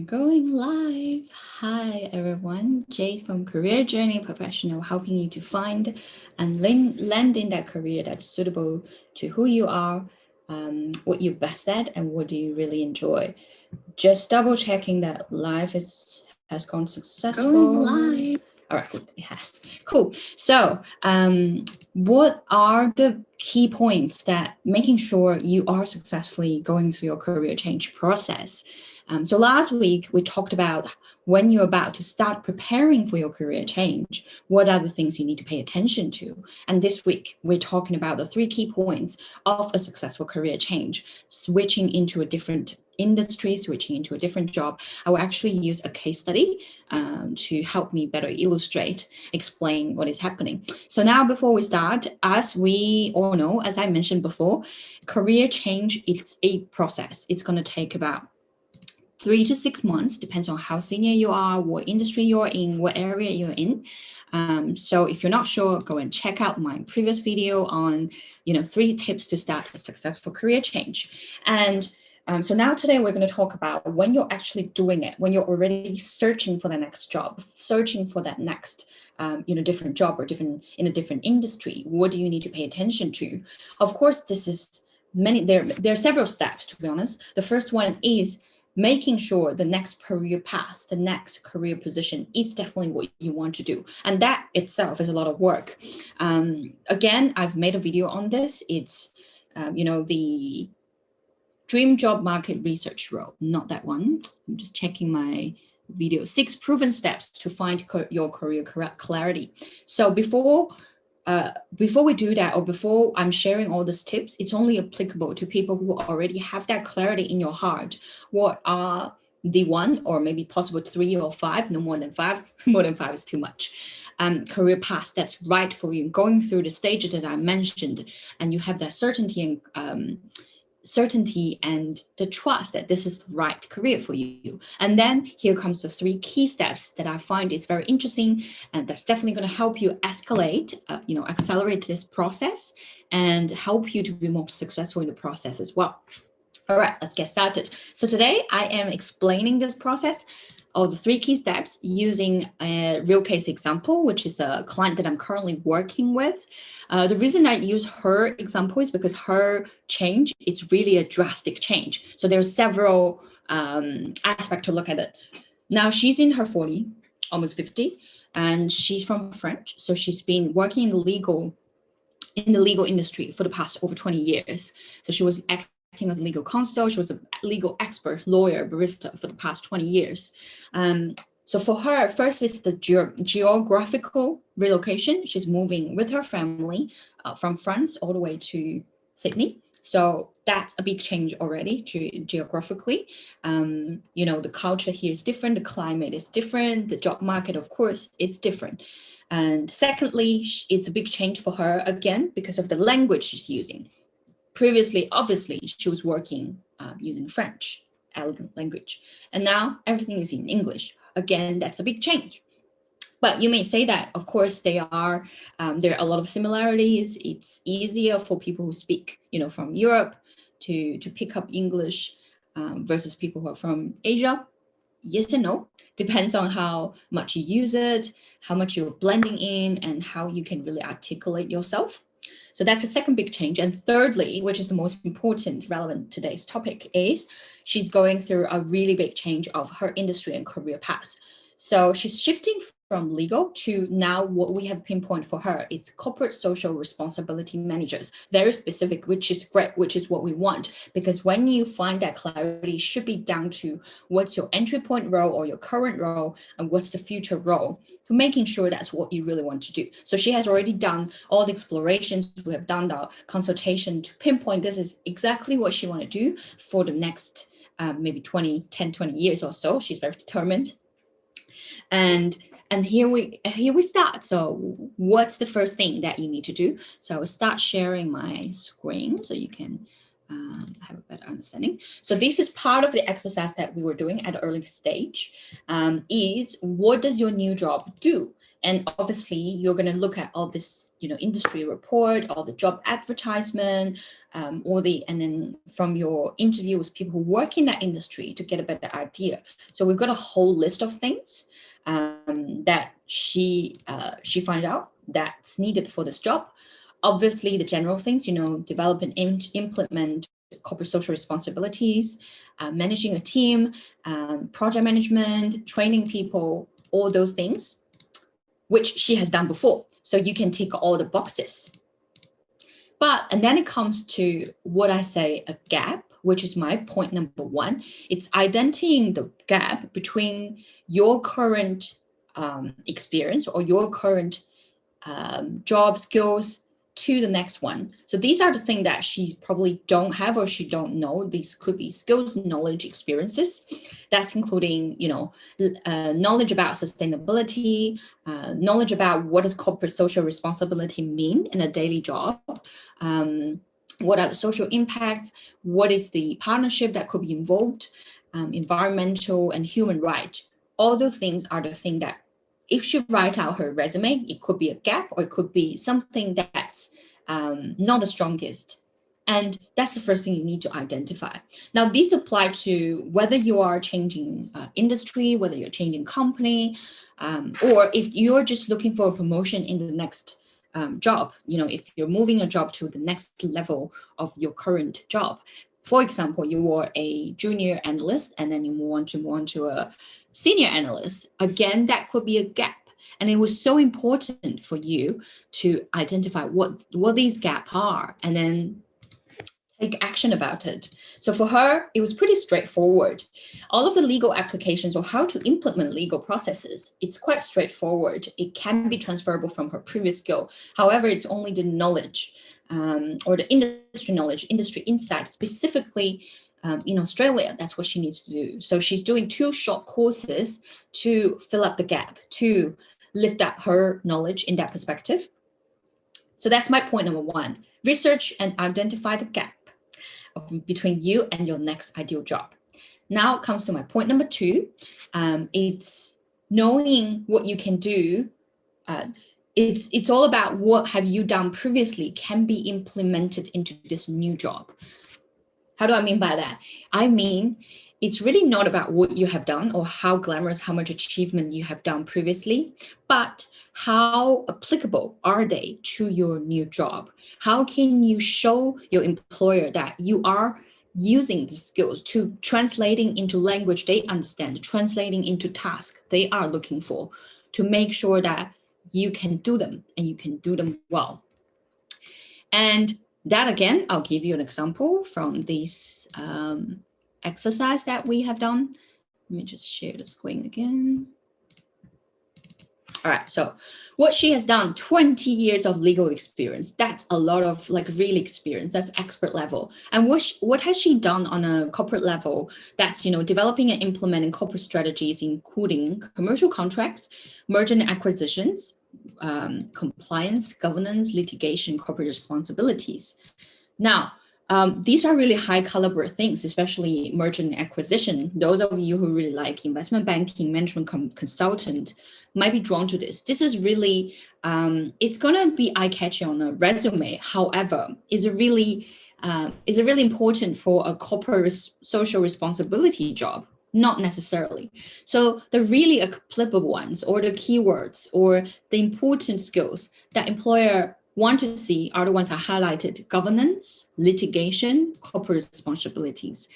Going live. Hi everyone, Jade from Career Journey Professional, helping you to find and land in that career that's suitable to who you are, what you're best at, and what do you really enjoy. Just double checking that has gone successful. Going live. All right, good. It has. Cool. So, what are the key points that making sure you are successfully going through your career change process? So last week we talked about when you're about to start preparing for your career change, what are the things you need to pay attention to? And this week we're talking about the three key points of a successful career change, switching into a different industry, switching into a different job. I will actually use a case study to help me better illustrate, explain what is happening. So now before we start, as we all know, as I mentioned before, career change is a process. It's going to take about 3 to 6 months, depends on how senior you are, what industry you're in, what area you're in. So if you're not sure, go and check out my previous video on, 3 tips to start a successful career change. And so now today we're going to talk about when you're actually doing it, when you're already searching for the next job, searching for that next, different job or in a different industry. What do you need to pay attention to? Of course, this is there are several steps, to be honest. The first one is making sure the next career path, the next career position is definitely what you want to do. And that itself is a lot of work. Again, I've made a video on this. It's, the dream job market research role, not that one. I'm just checking my video, 6 proven steps to find your career clarity. So before we do that, or before I'm sharing all these tips, it's only applicable to people who already have that clarity in your heart. What are the 1 or maybe possible 3 or 5, no more than 5, more than 5 is too much, career path that's right for you, going through the stages that I mentioned, and you have that certainty and the trust that this is the right career for you. And then here comes the 3 key steps that I find is very interesting, and that's definitely going to help you accelerate this process and help you to be more successful in the process as well. All right, let's get started. So today I am explaining this process of the 3 key steps using a real case example, which is a client that I'm currently working with. The reason I use her example is because her change, it's really a drastic change. So there's several aspects to look at it. Now she's in her 40, almost 50, and she's from French. So she's been working in the legal industry for the past over 20 years. So she was acting as a legal counsel. She was a legal expert, lawyer, barista for the past 20 years. So for her, first is the geographical relocation. She's moving with her family from France all the way to Sydney. So that's a big change already geographically. The culture here is different. The climate is different. The job market, of course, is different. And secondly, it's a big change for her, again, because of the language she's using. Previously, obviously, she was working using French, elegant language. And now everything is in English. Again, that's a big change. But you may say that, of course, there are a lot of similarities. It's easier for people who speak, from Europe to pick up English versus people who are from Asia. Yes and no. Depends on how much you use it, how much you're blending in, and how you can really articulate yourself. So that's the second big change. And thirdly, which is the most important, relevant to today's topic, is she's going through a really big change of her industry and career path. So she's shifting from legal to now what we have pinpointed for her. It's corporate social responsibility managers, very specific, which is great, which is what we want. Because when you find that clarity, it should be down to what's your entry point role or your current role and what's the future role, to making sure that's what you really want to do. So she has already done all the explorations. We have done the consultation to pinpoint this is exactly what she want to do for the next maybe 20 years or so. She's very determined. And here we start. So what's the first thing that you need to do? So I will start sharing my screen so you can have a better understanding. So this is part of the exercise that we were doing at an early stage, is what does your new job do? And obviously, you're going to look at all this, industry report, all the job advertisement, and then from your interview with people who work in that industry to get a better idea. So we've got a whole list of things that she found out that's needed for this job. Obviously, the general things, develop and implement corporate social responsibilities, managing a team, project management, training people, all those things, which she has done before. So you can tick all the boxes. And then it comes to what I say a gap, which is my point number one. It's identifying the gap between your current experience or your current job skills to the next one. So these are the things that she probably don't have or she don't know. These could be skills, knowledge, experiences. That's including, knowledge about sustainability, knowledge about what does corporate social responsibility mean in a daily job. What are the social impacts? What is the partnership that could be involved? Environmental and human rights. All those things are the things that if she write out her resume, it could be a gap or it could be something that's not the strongest. And that's the first thing you need to identify. Now, these apply to whether you are changing industry, whether you're changing company, or if you're just looking for a promotion in the next job, if you're moving a job to the next level of your current job. For example, you were a junior analyst and then you move on to a senior analyst. Again, that could be a gap. And it was so important for you to identify what these gaps are and then take action about it. So for her, it was pretty straightforward. All of the legal applications or how to implement legal processes, it's quite straightforward. It can be transferable from her previous skill. However, it's only the knowledge or the industry knowledge, industry insight, specifically in Australia. That's what she needs to do. So she's doing 2 short courses to fill up the gap, to lift up her knowledge in that perspective. So that's my point number one. Research and identify the gap between you and your next ideal job. Now it comes to my point number 2. It's knowing what you can do. It's all about what have you done previously can be implemented into this new job. How do I mean by that? I mean, it's really not about what you have done or how glamorous, how much achievement you have done previously, but how applicable are they to your new job? How can you show your employer that you are using the skills to translating into language they understand, translating into tasks they are looking for, to make sure that you can do them and you can do them well. And that again, I'll give you an example from this exercise that we have done. Let me just share the screen again. All right, so what she has done, 20 years of legal experience. That's a lot of real experience. That's expert level. And what has she done on a corporate level? That's, developing and implementing corporate strategies, including commercial contracts, merger and acquisitions, compliance, governance, litigation, corporate responsibilities. Now, these are really high caliber things, especially merger and acquisition. Those of you who really like investment banking, management consultant might be drawn to this. This is really, it's going to be eye-catching on a resume. However, is it really important for a corporate social responsibility job? Not necessarily. So the really applicable ones or the keywords or the important skills that employer want to see are the ones I highlighted: governance, litigation, corporate responsibilities.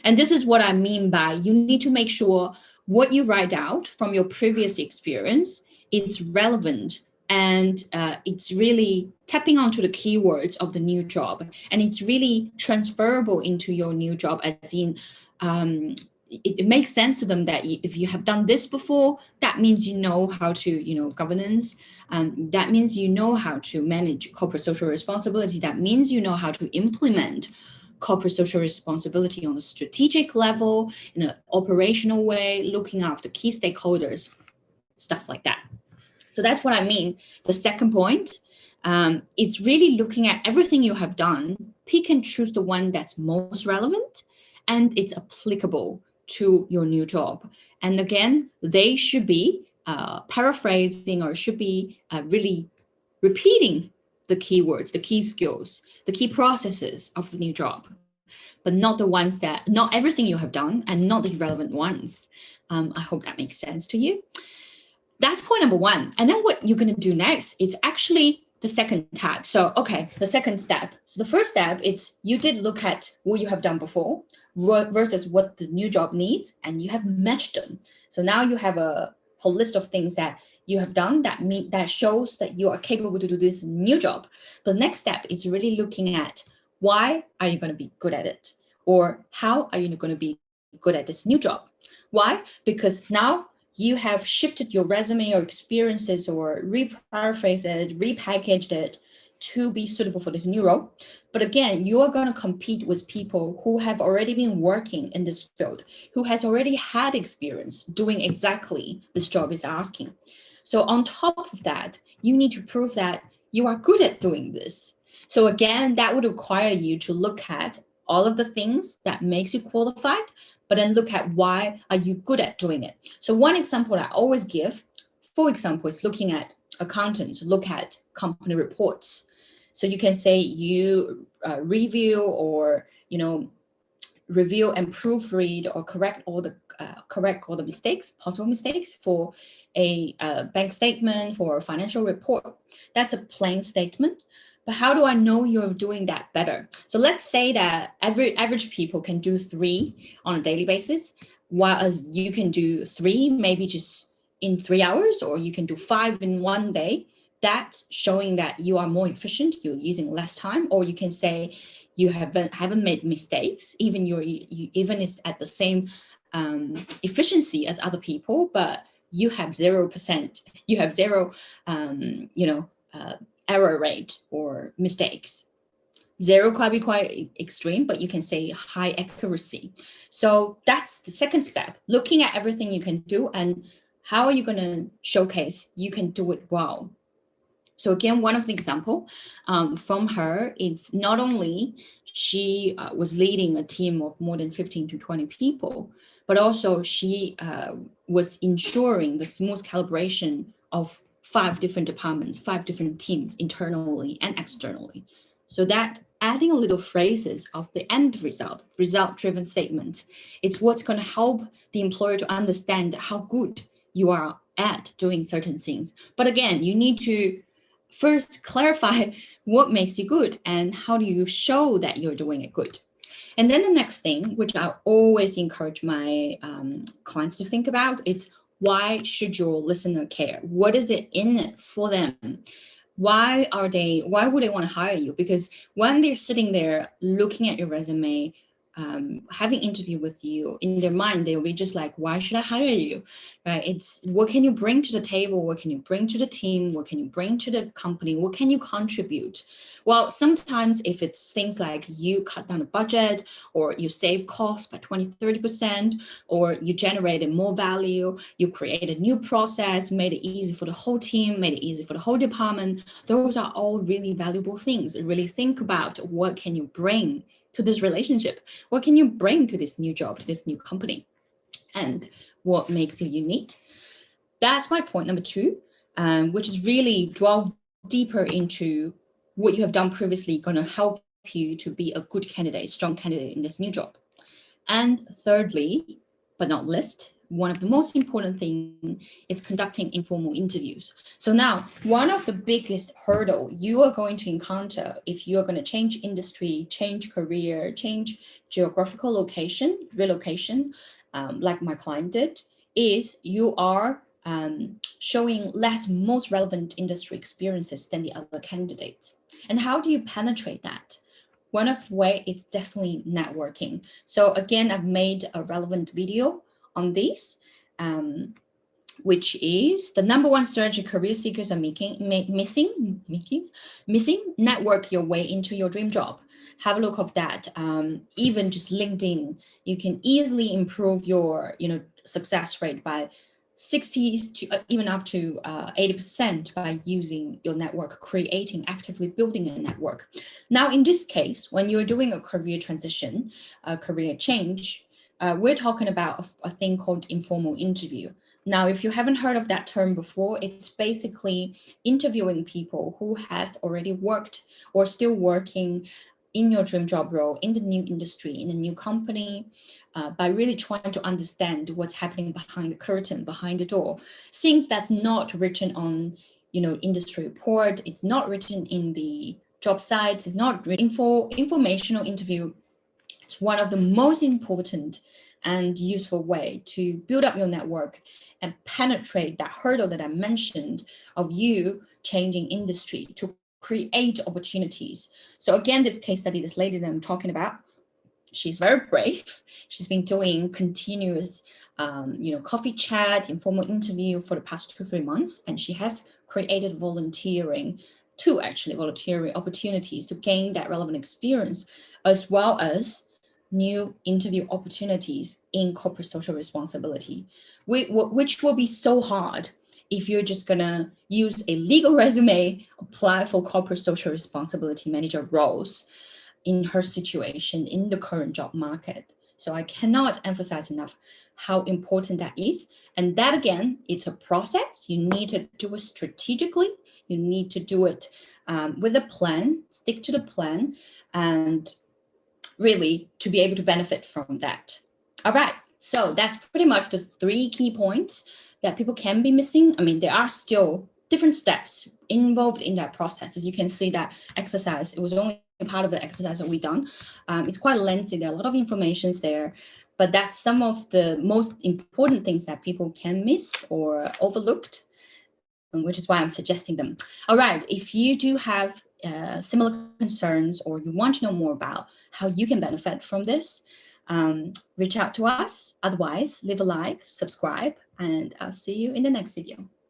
And this is what I mean by you need to make sure what you write out from your previous experience is relevant and it's really tapping onto the keywords of the new job, and it's really transferable into your new job, as in it makes sense to them that if you have done this before, that means you know how to, governance. That means you know how to manage corporate social responsibility. That means you know how to implement corporate social responsibility on a strategic level, in an operational way, looking after key stakeholders, stuff like that. So that's what I mean. The second point, it's really looking at everything you have done, pick and choose the one that's most relevant and it's applicable to your new job. And again, they should be paraphrasing or should be really repeating the keywords, the key skills, the key processes of the new job, but not the ones that, not everything you have done and not the relevant ones. I hope that makes sense to you. That's point number one. And then what you're going to do next is actually the second tab. So, okay, the second step. So the first step is you did look at what you have done before versus what the new job needs, and you have matched them. So now you have a whole list of things that you have done that shows that you are capable to do this new job. But the next step is really looking at why are you going to be good at it? Or how are you going to be good at this new job? Why? Because now you have shifted your resume or experiences or reparaphrased it, repackaged it to be suitable for this new role. But again, you are going to compete with people who have already been working in this field, who has already had experience doing exactly this job is asking. So on top of that, you need to prove that you are good at doing this. So again, that would require you to look at all of the things that makes you qualified, but then look at why are you good at doing it. So one example I always give, for example, is looking at accountants, look at company reports. So you can say you review or, review and proofread or correct all the mistakes, possible mistakes for a bank statement, for a financial report. That's a plain statement. But how do I know you're doing that better? So let's say that average people can do 3 on a daily basis, while you can do 3 maybe just in 3 hours, or you can do 5 in 1 day. That's showing that you are more efficient, you're using less time. Or you can say you haven't made mistakes, even even is at the same efficiency as other people, but you have 0%, you have zero error rate or mistakes. 0 could be quite extreme, but you can say high accuracy. So that's the second step, looking at everything you can do and how are you going to showcase you can do it well. So again, one of the example from her, it's not only she was leading a team of more than 15 to 20 people, but also she was ensuring the smooth calibration of 5 different departments, 5 different teams internally and externally. So that adding a little phrases of the end result-driven statement, it's what's going to help the employer to understand how good you are at doing certain things. But again, you need to first clarify what makes you good and how do you show that you're doing it good. And then the next thing, which I always encourage my clients to think about, it's why should your listener care? What is it in it for them? Why would they want to hire you? Because when they're sitting there looking at your resume, having interview with you, in their mind, they'll be just like, why should I hire you? Right? It's what can you bring to the table? What can you bring to the team? What can you bring to the company? What can you contribute? Well, sometimes if it's things like you cut down the budget or you save costs by 20, 30%, or you generated more value, you created a new process, made it easy for the whole team, made it easy for the whole department. Those are all really valuable things. Really think about what can you bring to this relationship? What can you bring to this new job, to this new company? And what makes you unique? That's my point number 2, which is really delve deeper into what you have done previously, going to help you to be a good candidate, strong candidate in this new job. And thirdly, but not least, one of the most important things is conducting informal interviews. So now, one of the biggest hurdle you are going to encounter if you're going to change industry, change career, change geographical relocation, like my client did, is you are showing most relevant industry experiences than the other candidates. And how do you penetrate that? One of the way is definitely networking. So again, I've made a relevant video on this, which is the number 1 strategy career seekers are missing, network your way into your dream job. Have a look of that. Even just LinkedIn, you can easily improve your success rate by 60 to even up to 80% by using your network, actively building a network. Now, in this case, when you're doing a career transition, a career change, we're talking about a thing called informal interview. Now, if you haven't heard of that term before, it's basically interviewing people who have already worked or still working in your dream job role, in the new industry, in a new company, by really trying to understand what's happening behind the curtain, behind the door. Things that's not written on, industry report, it's not written in the job sites, it's not informational interview. It's one of the most important and useful way to build up your network and penetrate that hurdle that I mentioned of you changing industry to create opportunities. So again, this case study, this lady that I'm talking about, she's very brave. She's been doing continuous, coffee chat, informal interview for the past 2-3 months, and she has created volunteering opportunities to gain that relevant experience, as well as new interview opportunities in corporate social responsibility, which will be so hard if you're just gonna use a legal resume, apply for corporate social responsibility manager roles in her situation in the current job market. So I cannot emphasize enough how important that is. And that, again, it's a process. You need to do it strategically. You need to do it with a plan, stick to the plan, and really to be able to benefit from that. All right, so that's pretty much the 3 key points that people can be missing. I mean, there are still different steps involved in that process. As you can see, that exercise, it was only part of the exercise that we done. It's quite lengthy. There are a lot of informations there, but that's some of the most important things that people can miss or overlooked, which is why I'm suggesting them. All right, if you do have similar concerns or you want to know more about how you can benefit from this, reach out to us. Otherwise, leave a like, subscribe, and I'll see you in the next video.